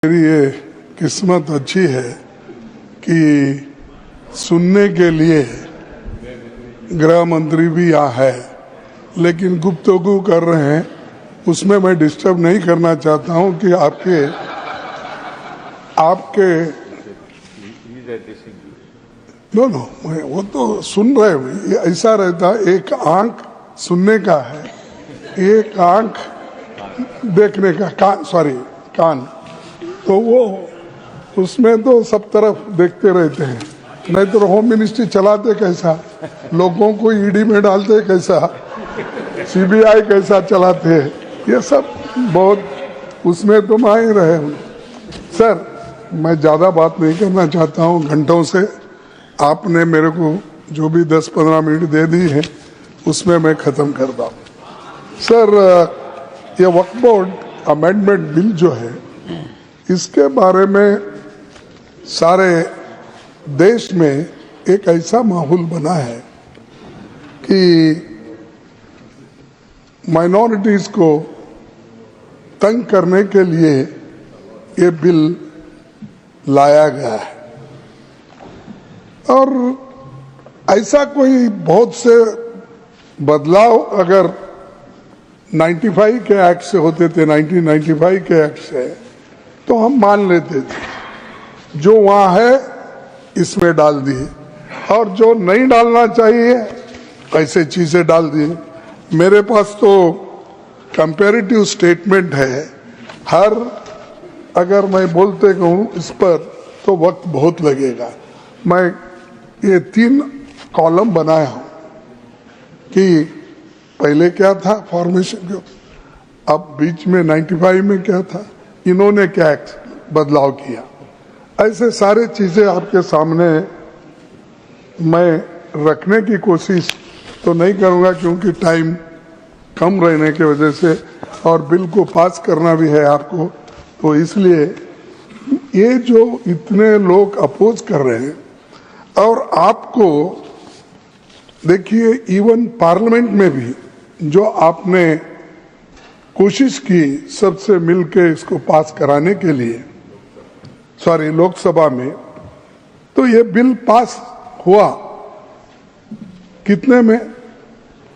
मेरी ये किस्मत अच्छी है कि सुनने के लिए गृह मंत्री भी यहाँ है, लेकिन गुफ्तगू कर रहे हैं, उसमें मैं डिस्टर्ब नहीं करना चाहता हूँ कि आपके नो वो तो सुन रहे हैं। ऐसा रहता है, एक आंख सुनने का है, एक आंख देखने का, कान, तो वो उसमें तो सब तरफ देखते रहते हैं। नहीं तो होम मिनिस्ट्री चलाते कैसा, लोगों को ईडी में डालते कैसा, सीबीआई कैसा चलाते हैं, ये सब बहुत उसमें तो माहिर रहे हूँ। सर, मैं ज़्यादा बात नहीं करना चाहता हूँ, घंटों से आपने मेरे को जो भी 10-15 मिनट दे दी है उसमें मैं ख़त्म करता हूँ। सर, ये वक्फ बोर्ड अमेंडमेंट बिल जो है, इसके बारे में सारे देश में एक ऐसा माहौल बना है कि माइनॉरिटीज को तंग करने के लिए ये बिल लाया गया है। और ऐसा कोई बहुत से बदलाव अगर 95 के एक्ट से होते थे, 1995 के एक्ट से, तो हम मान लेते थे। जो वहाँ है इसमें डाल दिए, और जो नहीं डालना चाहिए ऐसे चीजें डाल दिए। मेरे पास तो कंपैरेटिव स्टेटमेंट है, हर अगर मैं बोलते कहूँ इस पर तो वक्त बहुत लगेगा। मैं ये 3 कॉलम बनाया हूँ कि पहले क्या था फॉर्मेशन को, अब बीच में 95 में क्या था, इन्होंने क्या बदलाव किया। ऐसे सारे चीजें आपके सामने मैं रखने की कोशिश तो नहीं करूंगा, क्योंकि टाइम कम रहने की वजह से, और बिल को पास करना भी है आपको, तो इसलिए ये जो इतने लोग अपोज कर रहे हैं, और आपको देखिए इवन पार्लियामेंट में भी जो आपने कोशिश की सबसे मिलके इसको पास कराने के लिए, लोकसभा में, तो ये बिल पास हुआ कितने में,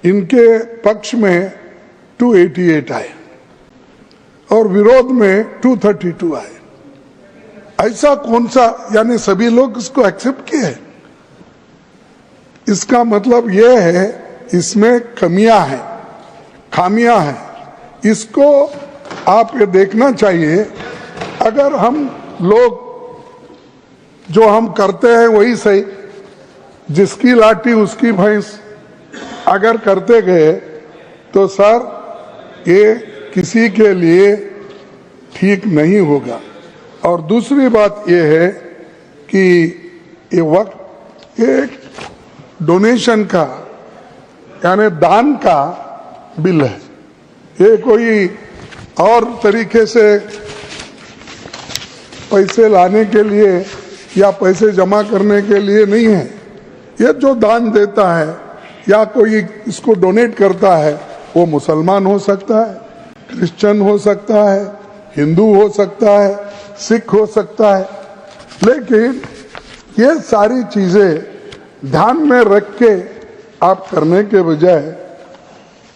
इनके पक्ष में 288 आए और विरोध में 232 आए। ऐसा कौन सा, यानी सभी लोग इसको एक्सेप्ट किए। इसका मतलब यह है इसमें कमियां हैं, खामियां हैं। इसको आप ये देखना चाहिए। अगर हम लोग जो हम करते हैं वही सही, जिसकी लाठी उसकी भैंस अगर करते गए तो सर ये किसी के लिए ठीक नहीं होगा। और दूसरी बात ये है कि ये वक्त एक डोनेशन का, यानी दान का बिल है। ये कोई और तरीके से पैसे लाने के लिए या पैसे जमा करने के लिए नहीं है। ये जो दान देता है या कोई इसको डोनेट करता है, वो मुसलमान हो सकता है, क्रिश्चियन हो सकता है, हिंदू हो सकता है, सिख हो सकता है, लेकिन ये सारी चीजें ध्यान में रख के आप करने के बजाय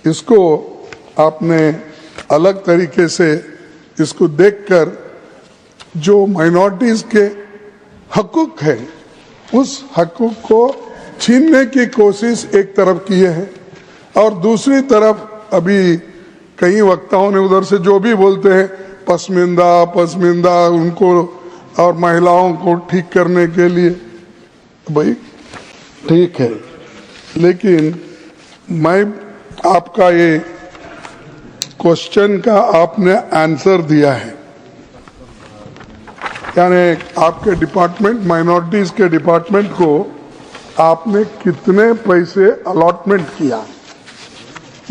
इसको आपने अलग तरीके से इसको देखकर जो माइनॉरिटीज के हकूक है उस हकूक को छीनने की कोशिश एक तरफ की है, और दूसरी तरफ अभी कई वक्ताओं ने उधर से जो भी बोलते हैं पसमिंदा उनको और महिलाओं को ठीक करने के लिए, भाई ठीक है, लेकिन मैं आपका ये क्वेश्चन का आपने आंसर दिया है, यानी आपके डिपार्टमेंट, माइनॉरिटीज के डिपार्टमेंट को आपने कितने पैसे अलॉटमेंट किया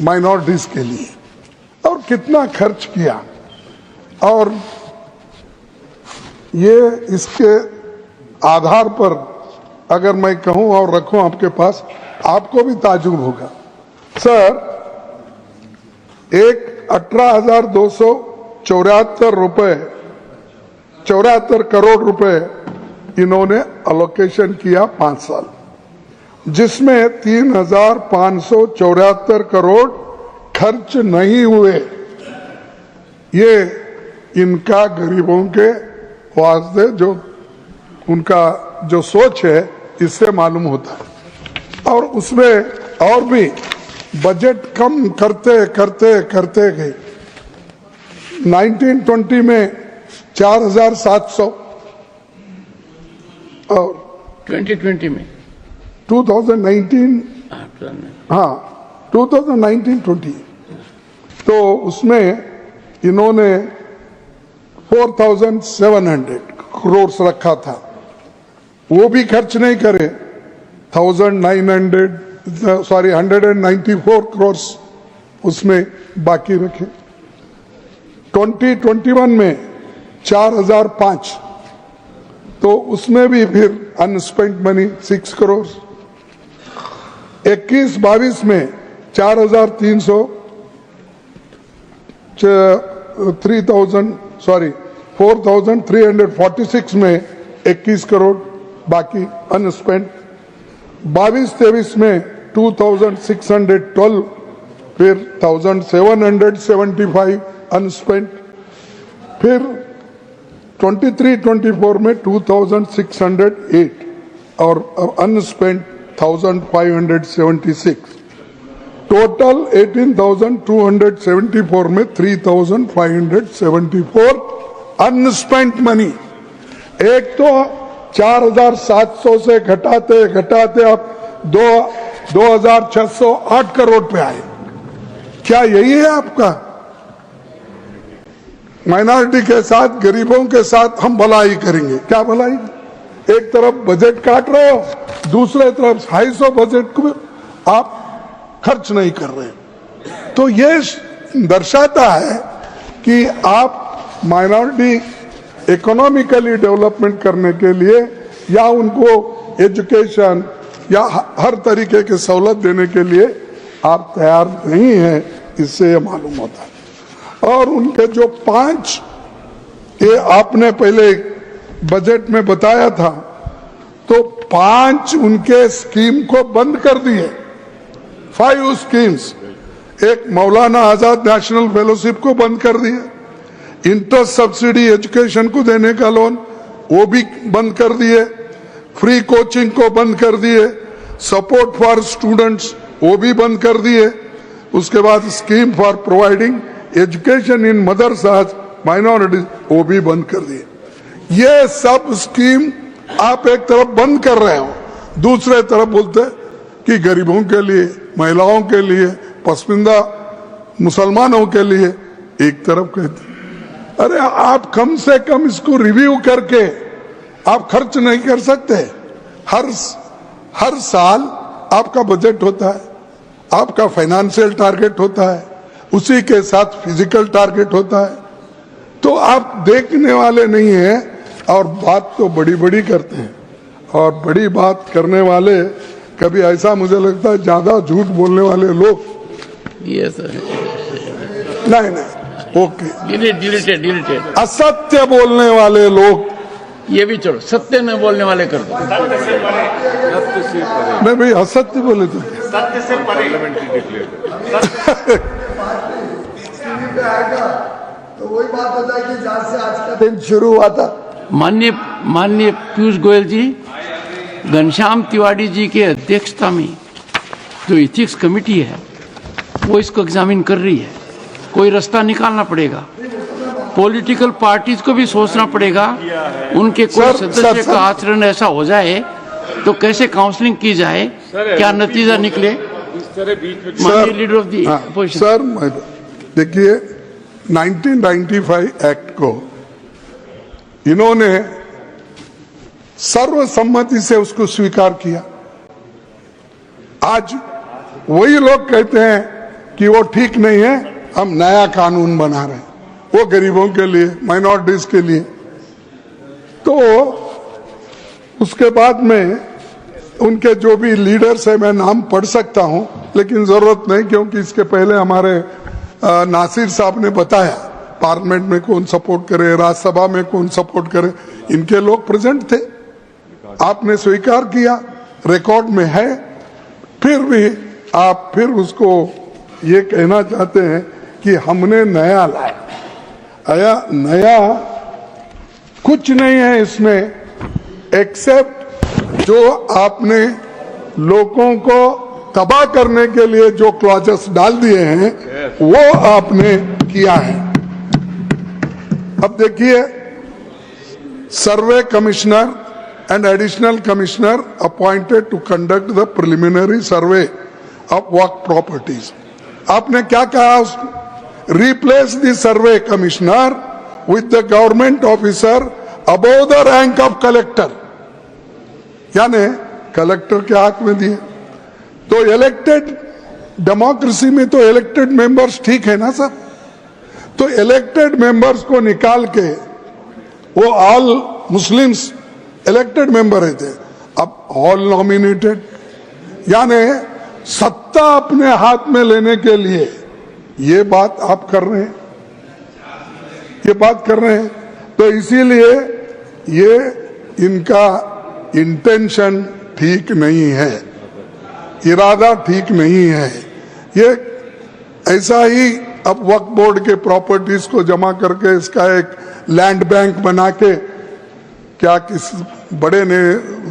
माइनॉरिटीज के लिए और कितना खर्च किया, और ये इसके आधार पर अगर मैं कहूं और रखूं आपके पास, आपको भी ताजुब होगा। सर, एक 18,274 रुपए 74 करोड़ रुपए इन्होंने अलोकेशन किया 5 साल, जिसमें 3,574 करोड़ खर्च नहीं हुए। ये इनका गरीबों के वास्ते जो उनका जो सोच है इससे मालूम होता है। और उसमें और भी बजट कम करते करते करते गए। 1920 में 4,700 और 2020 में 2019 हाँ 2019-20 तो उसमें इन्होंने 4,700 करोड़ रखा था, वो भी खर्च नहीं करे। 194 करोड़ उसमें बाकी रखे। 2021 में 4,005 तो उसमें भी फिर अनस्पेंट मनी 6 करोड़। 21-22 में 4,346 में 21 करोड़ बाकी अनस्पेंट। 22-23 में 2,612 फिर 1,775 अनस्पेंट। फिर 23-24 में 2,608 और अनस्पेंट 1,576। टोटल 18,274 में 3,574 अनस्पेंट मनी। एक तो 4,700 से घटाते घटाते अब 2,608 करोड़ पे आए। क्या यही है आपका? माइनॉरिटी के साथ, गरीबों के साथ हम भलाई करेंगे? क्या भलाई? एक तरफ बजट काट रहे हो, दूसरे तरफ 250 बजट को आप खर्च नहीं कर रहे। तो ये दर्शाता है कि आप माइनॉरिटी इकोनॉमिकली डेवलपमेंट करने के लिए या उनको एजुकेशन या हर तरीके की सहूलत देने के लिए आप तैयार नहीं हैं, इससे ये मालूम होता है। और उनके जो 5 ये आपने पहले बजट में बताया था, तो 5 उनके स्कीम को बंद कर दिए। 5 स्कीम्स, एक मौलाना आजाद नेशनल फेलोशिप को बंद कर दिए, इंटरेस्ट सब्सिडी एजुकेशन को देने का लोन वो भी बंद कर दिए, फ्री कोचिंग को बंद कर दिए, सपोर्ट फॉर स्टूडेंट्स वो भी बंद कर दिए। उसके बाद scheme for providing education in मदरसाज minorities वो भी बंद कर दिए। ये सब स्कीम आप एक तरफ बंद कर रहे हो, दूसरे तरफ बोलते कि गरीबों के लिए, महिलाओं के लिए, पसमानदा मुसलमानों के लिए एक तरफ कहते। अरे आप कम से कम इसको रिव्यू करके आप खर्च नहीं कर सकते? हर साल आपका बजट होता है, आपका फाइनेंशियल टारगेट होता है, उसी के साथ फिजिकल टारगेट होता है। तो आप देखने वाले नहीं हैं और बात तो बड़ी बड़ी करते हैं। और बड़ी बात करने वाले कभी ऐसा मुझे लगता है ज्यादा झूठ बोलने वाले लोग नहीं ओके डिलीटेड असत्य बोलने वाले लोग, ये भी छोड़ो, सत्य न बोलने वाले कर दो। नहीं भाई, असत्य बोले तो सत्य से परे तो वही बात होता है कि जहाँ से आज का दिन शुरू हुआ था। माननीय पीयूष गोयल जी, घनश्याम तिवारी जी के अध्यक्षता में जो इथिक्स कमेटी है वो इसको एग्जामिन कर रही है। कोई रास्ता निकालना पड़ेगा, पॉलिटिकल पार्टीज को भी सोचना पड़ेगा। उनके कोई सदस्य का आचरण ऐसा हो जाए तो कैसे काउंसलिंग की जाए, क्या नतीजा निकले। माननीय leader of the opposition sir, देखिए 1995 एक्ट को इन्होंने सर्वसम्मति से उसको स्वीकार किया। आज वही लोग कहते हैं कि वो ठीक नहीं है, हम नया कानून बना रहे हैं वो गरीबों के लिए, माइनॉरिटीज के लिए। तो उसके बाद में उनके जो भी लीडर्स है, मैं नाम पढ़ सकता हूं, लेकिन जरूरत नहीं, क्योंकि इसके पहले हमारे नासिर साहब ने बताया पार्लियामेंट में कौन सपोर्ट करे, राज्यसभा में कौन सपोर्ट करे, इनके लोग प्रेजेंट थे। आपने स्वीकार किया, रिकॉर्ड में है, फिर भी आप फिर उसको ये कहना चाहते हैं कि हमने नया लाया। नया कुछ नहीं है इसमें, एक्सेप्ट जो आपने लोगों को तबाह करने के लिए जो क्लॉजेस डाल दिए हैं वो आपने किया है। अब देखिए, सर्वे commissioner and additional commissioner appointed to conduct the preliminary survey of work properties. आपने क्या कहा? Replace the survey commissioner with the government officer above the rank of collector. यानी कलेक्टर के हाथ में दिए। तो इलेक्टेड डेमोक्रेसी में तो इलेक्टेड मेंबर्स ठीक है ना सर? तो इलेक्टेड मेंबर्स को निकाल के वो ऑल मुस्लिम्स इलेक्टेड मेंबर रहते, अब ऑल नॉमिनेटेड, यानी सत्ता अपने हाथ में लेने के लिए ये बात आप कर रहे हैं, ये बात कर रहे हैं। तो इसीलिए ये इनका इंटेंशन ठीक नहीं है, इरादा ठीक नहीं है। ये ऐसा ही अब वक्फ बोर्ड के प्रॉपर्टीज को जमा करके इसका एक लैंड बैंक बना के क्या किस बड़े ने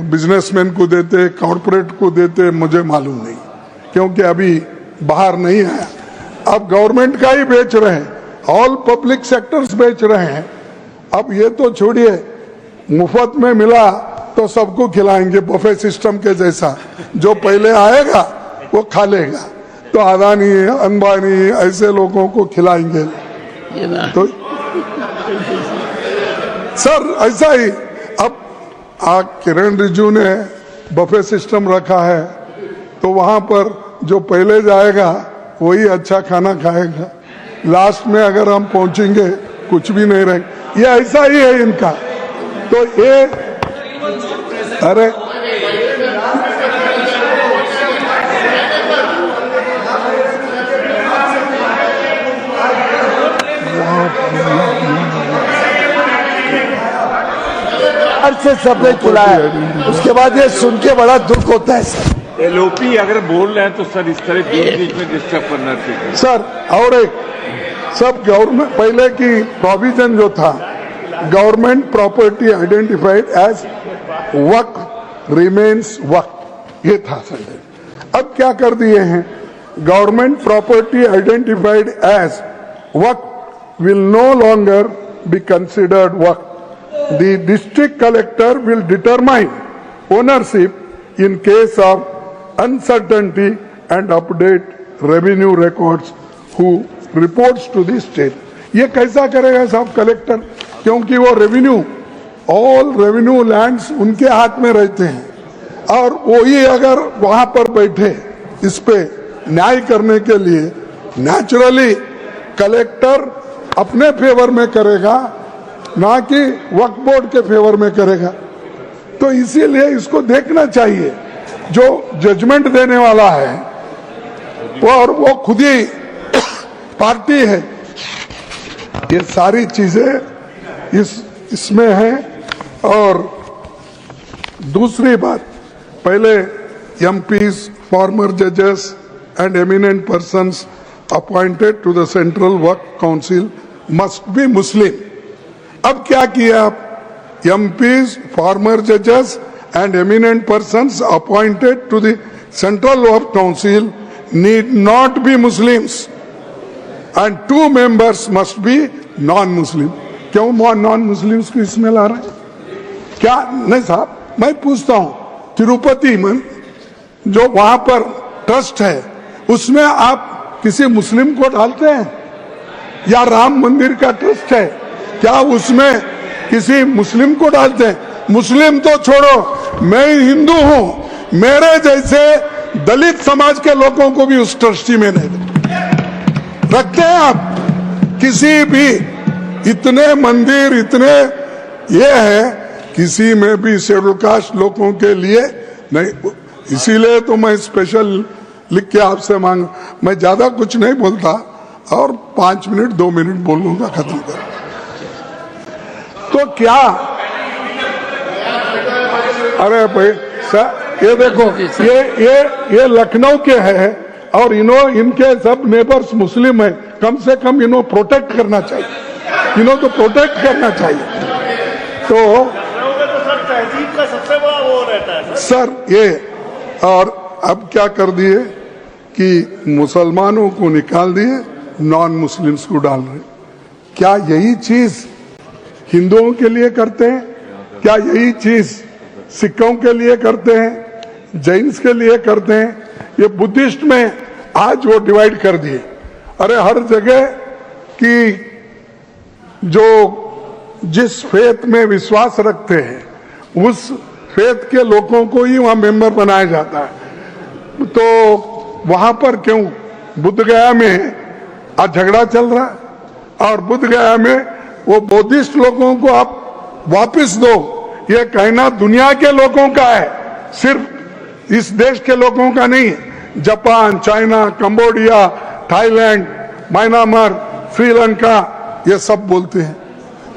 बिजनेसमैन को देते, कॉर्पोरेट को देते, मुझे मालूम नहीं, क्योंकि अभी बाहर नहीं आया। अब गवर्नमेंट का ही बेच रहे हैं, ऑल पब्लिक सेक्टर्स बेच रहे हैं। अब ये तो छोड़िए, मुफ्त में मिला तो सबको खिलाएंगे, बफे सिस्टम के जैसा, जो पहले आएगा वो खा लेगा। तो अदानी, अंबानी ऐसे लोगों को खिलाएंगे। तो सर ऐसा ही अब किरण रिजिजू ने बफे सिस्टम रखा है, तो वहां पर जो पहले जाएगा वही अच्छा खाना खाएगा। लास्ट में अगर हम पहुंचेंगे कुछ भी नहीं रहेगा। ये ऐसा ही है इनका। तो ये अरे से सबने खिलाया, उसके बाद ये सुन के बड़ा दुख होता है सर। एलओपी अगर बोल रहे हैं तो सर इस तरह बीच में डिस्टर्ब करना ठीक है सर। और एक सब गवर्नमेंट पहले की प्रोविजन जो था, government property identified as waqf remains waqf, ये था सर। अब क्या कर दिए हैं, government property identified as waqf will no longer be considered waqf. The district collector will determine ownership in case of uncertainty and update revenue records who reports to the state. ये कैसा करेगा साहब कलेक्टर? क्योंकि वो रेवेन्यू, ऑल रेवेन्यू लैंड्स उनके हाथ में रहते हैं, और वही अगर वहां पर बैठे इस पे न्याय करने के लिए, नेचुरली कलेक्टर अपने फेवर में करेगा, ना कि वक्फ बोर्ड के फेवर में करेगा। तो इसीलिए इसको देखना चाहिए, जो जजमेंट देने वाला है और वो खुद ही पार्टी है। ये सारी चीजें इसमें है। और दूसरी बात, पहले एमपीज, फॉर्मर जजेस and eminent persons appointed to the central Waqf council must be Muslim. अब क्या किया आप, एमपीज, फॉर्मर जजेस and eminent persons appointed to the central Waqf council need not be Muslims and 2 members must be non Muslim. क्यों non Muslims को इसमें ला रहे हैं? क्या नहीं साहब, मैं पूछता हूं, तिरुपति में जो वहां पर ट्रस्ट है उसमें आप किसी मुस्लिम को डालते हैं? या राम मंदिर का ट्रस्ट है, क्या उसमें किसी मुस्लिम को डालते हैं? मुस्लिम तो छोड़ो, मैं हिंदू हूं, मेरे जैसे दलित समाज के लोगों को भी उस ट्रस्टी में नहीं रखते हैं आप। किसी भी इतने मंदिर, इतने ये है, किसी में भी शेड्यूल कास्ट लोगों के लिए नहीं। इसीलिए तो मैं स्पेशल लिख के आपसे मांग, मैं ज्यादा कुछ नहीं बोलता, और 5 मिनट 2 मिनट बोल लूंगा, खत्म कर। तो क्या, अरे भाई सर ये देखो, ये लखनऊ के हैं और इनके सब नेबर्स मुस्लिम है, कम से कम प्रोटेक्ट करना चाहिए, तो प्रोटेक्ट करना चाहिए। तो सर तहजीब का सबसे बड़ा वो रहता है सर ये, और अब क्या कर दिए कि मुसलमानों को निकाल दिए, नॉन मुस्लिम्स को डाल रहे। क्या यही चीज हिंदुओं के लिए करते हैं? क्या यही चीज सिखों के लिए करते हैं, जैन्स के लिए करते हैं? ये बुद्धिस्ट में आज वो डिवाइड कर दिए। अरे हर जगह की जो जिस फेथ में विश्वास रखते हैं उस फेथ के लोगों को ही वहां मेंबर बनाया जाता है। तो वहां पर क्यों बुद्ध गया में आज झगड़ा चल रहा है, और बुद्ध गया में वो बौद्धिस्ट लोगों को आप वापस दो, ये कहना दुनिया के लोगों का है, सिर्फ इस देश के लोगों का नहीं है। Japan, China, Cambodia, Thailand, Myanmar, Sri Lanka, ये सब बोलते हैं।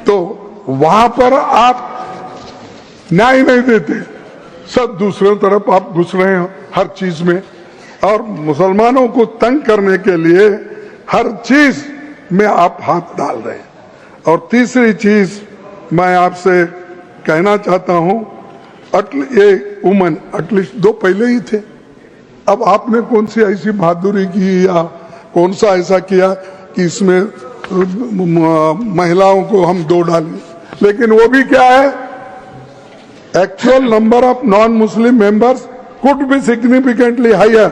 तो वहां पर आप न्याय नहीं देते, सब दूसरे तरफ आप घुस रहे हो हर चीज में, और मुसलमानों को तंग करने के लिए हर चीज में आप हाथ डाल रहे हैं। और तीसरी चीज मैं आपसे कहना चाहता हूं, ये उमन एटलीस्ट 2 पहले ही थे, अब आपने कौन सी ऐसी बहादुरी की या कौन सा ऐसा किया कि इसमें महिलाओं को हम 2 डालें? लेकिन वो भी क्या है, actual number of non Muslim members could be significantly higher,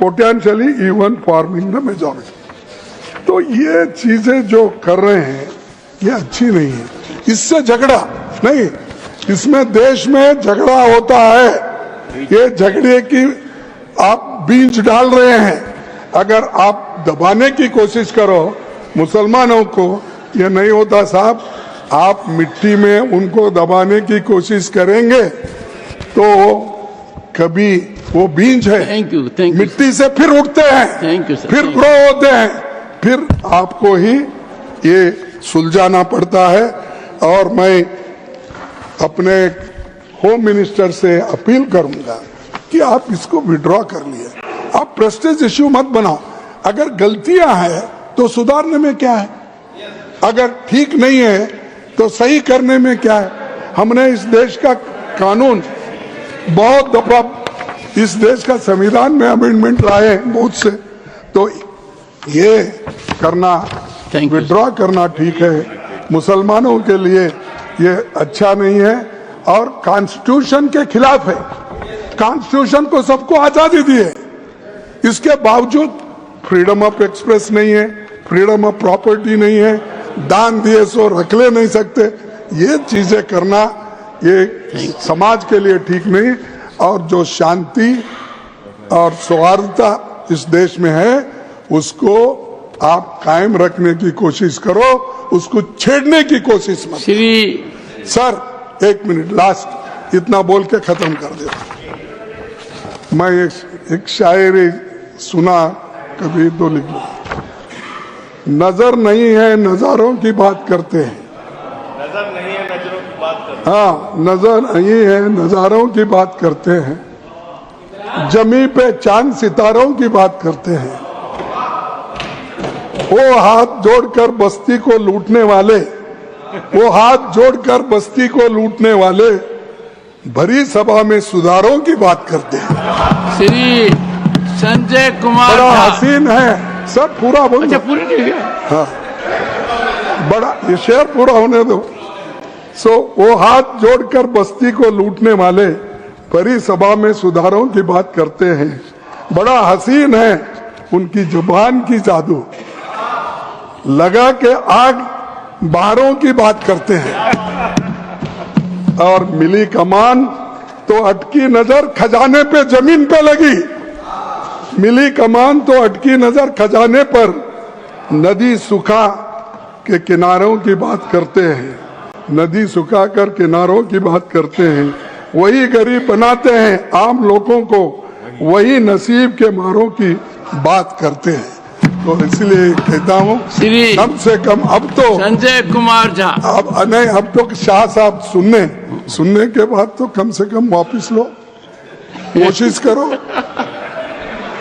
potentially even forming the majority. तो ये चीजें जो कर रहे हैं ये अच्छी नहीं है, इससे झगड़ा नहीं, इसमें देश में झगड़ा होता है, ये झगड़े की आप बीज डाल रहे हैं। अगर आप दबाने की कोशिश करो मुसलमानों को, ये नहीं होता साहब। आप मिट्टी में उनको दबाने की कोशिश करेंगे तो कभी वो बीज है, थैंक यू मिट्टी से फिर उठते हैं, थैंक यू सर, फिर ग्रो होते हैं, फिर आपको ही ये सुलझाना पड़ता है। और मैं अपने होम मिनिस्टर से अपील करूंगा कि आप इसको विड्रॉ कर लिए, आप प्रेस्टीज इश्यू मत बनाओ। अगर गलतियां हैं तो सुधारने में क्या है, अगर ठीक नहीं है तो सही करने में क्या है। हमने इस देश का कानून बहुत दफा, इस देश का संविधान में अमेंडमेंट लाए बहुत से, तो ये करना, विड्रॉ करना ठीक है। मुसलमानों के लिए ये अच्छा नहीं है और कॉन्स्टिट्यूशन के खिलाफ है। कॉन्स्टिट्यूशन को सबको आजादी दी है, इसके बावजूद फ्रीडम ऑफ एक्सप्रेस नहीं है, फ्रीडम ऑफ प्रॉपर्टी नहीं है, दान दिए सो रख ले नहीं सकते। ये चीजें करना ये समाज के लिए ठीक नहीं। और जो शांति और सौहार्दता इस देश में है उसको आप कायम रखने की कोशिश करो, उसको छेड़ने की कोशिश मत। सर 1 मिनट लास्ट, इतना बोल के खत्म कर देता। मैं एक शायरी सुना, कभी तो लिख लो। नजर नहीं है नजारों की बात करते हैं, नजर नहीं है नजरों की बात करते हैं। हाँ, नजर नहीं है नजारों की बात करते हैं, जमी पे चांद सितारों की बात करते हैं। वो हाथ जोड़कर बस्ती को लूटने वाले, वो हाथ जोड़कर बस्ती को लूटने वाले भरी सभा में सुधारों की बात करते हैं। श्री संजय कुमार बड़ा झा। हसीन है सब, पूरा बोल। अच्छा पूरा नहीं गया? हाँ, बड़ा, ये शेर पूरा होने दो। वो हाथ जोड़कर बस्ती को लूटने वाले भरी सभा में सुधारों की बात करते हैं। बड़ा हसीन है उनकी जुबान की जादू, लगा के आग बाहरों की बात करते हैं। और मिली कमान तो अटकी नजर खजाने पे, जमीन पे लगी। मिली कमान तो अटकी नजर खजाने पर, नदी सुखा के किनारों की बात करते हैं, नदी सुखा कर किनारों की बात करते हैं। वही गरीब बनाते हैं आम लोगों को, वही नसीब के मारों की बात करते हैं। तो इसलिए कहता हूँ श्री कम से कम अब तो संजय कुमार झा, अब नहीं, अब तो शाह साहब सुनने के बाद तो कम से कम वापिस लो, कोशिश करो।